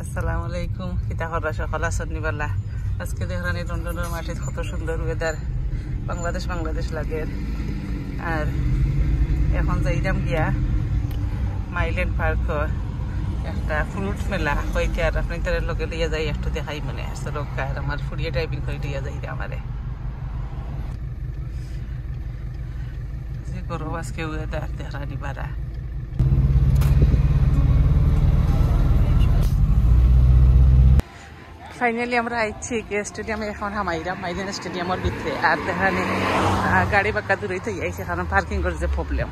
আসসালামু আলাইকুম কিতা করা সকাল আসনিবালা আজকে দেখলাম লন্ডনের মাঠে কত সুন্দর ওয়েদার বাংলাদেশ লাগে আর এখন যাইলাম গিয়া মাইল্যান্ড পার্ক একটা ফ্রুট মেলা হইতে আর আপনি তার লগে লিয়ে যাই একটু দেখাই মানে আর আমার ফুরিয়ে ড্রাইভিং করে লিয়ে যাই আমারে যে করো আজকে ওয়েদার দেখানি বাড়া ফাইনালি আমরা আইছি স্টেডিয়ামে এখন হামাইরা মাইদান স্টেডিয়ামের ভিতরে আর দেখানি গাড়ি বাক্কা দূরেই থেকে আইছে কারণ পার্কিং এর যে প্রবলেম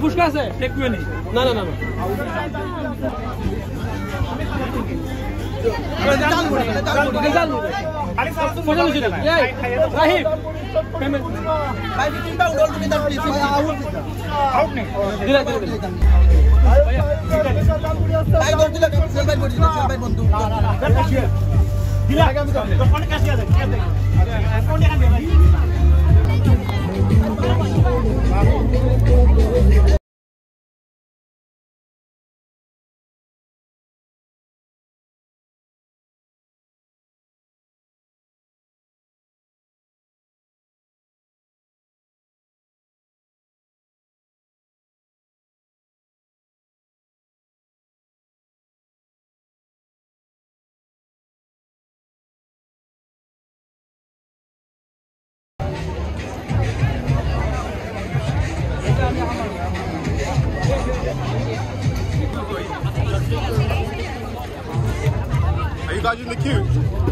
ফুসকা আছে একটু নেই না না না না Are you guys in the queue?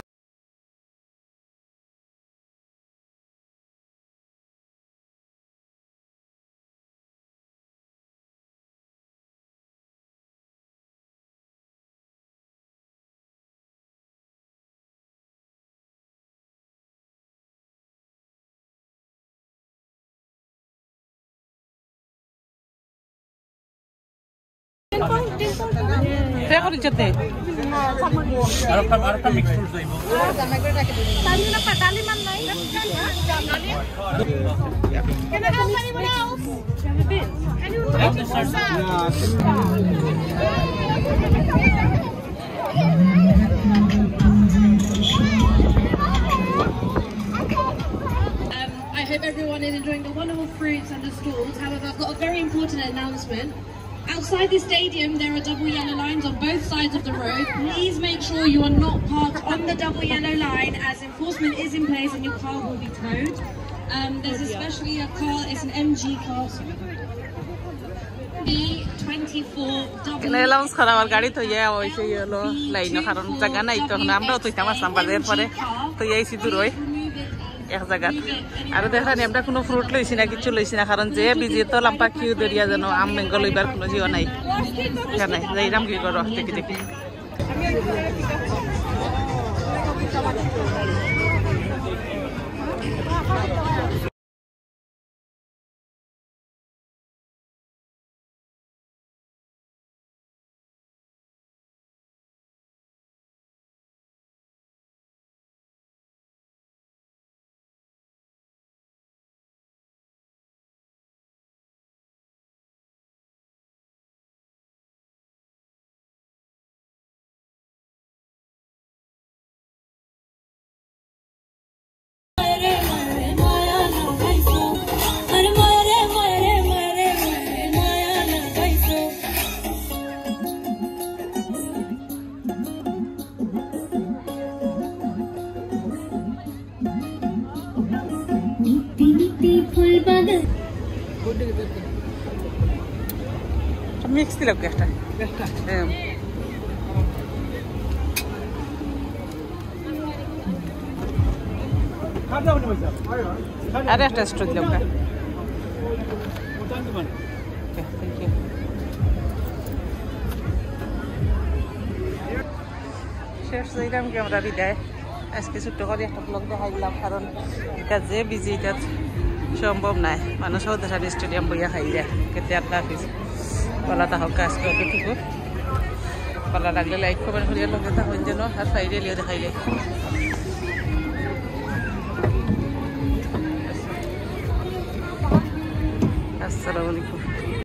Saya kau dicat deh. Arab mix fruit যাইবো Tali na pa, tali man na. Can I help anyone else? Anyone waiting for I hope everyone is enjoying the wonderful fruits and the stalls. However, I've got a very important announcement. Outside the stadium, there are double yellow lines on both sides of the road. Please make sure you are not parked on the double yellow line, as enforcement is in place and your car will be towed. There's especially a car, it's an MG car. B24 double. Lalang sekarang war gari tu ya, awak isi ya lo, lainnya karena jaga na itu, karena amra tu cuma sampai dari pare, tu ya isi tu roy. এক জায়গা আর দেখেন আমরা কোনো fruit লইছি না কিছু লইছি না কারণ যে বিজি তো লাম্পা কিউ দরিয়া জানো আম ম্যাঙ্গো লইবার কোনো জিও নাই নাই যাইরাম কি করো দেখি দেখি মিক্স দিলাম একটা আরে একটা স্ট্রো দিলাম শেষ যাইলাম ক্যামেরা বিদায় আজকে ছোট্ট করে একটা ব্লগ দেখাইলাম কারণ এটা যে বিজি এটা সম্ভব নাই মানুষও দেখার স্টেডিয়াম বইয়া খাই যায় কেতে আল্লাহ হাফিজ পালা তাহক কাজ করে টুকু পালা লাগলে লাইক কমেন্ট করিয়া লগে তখন যেন আর ফাইরে লিও দেখাইলে আসসালামু আলাইকুম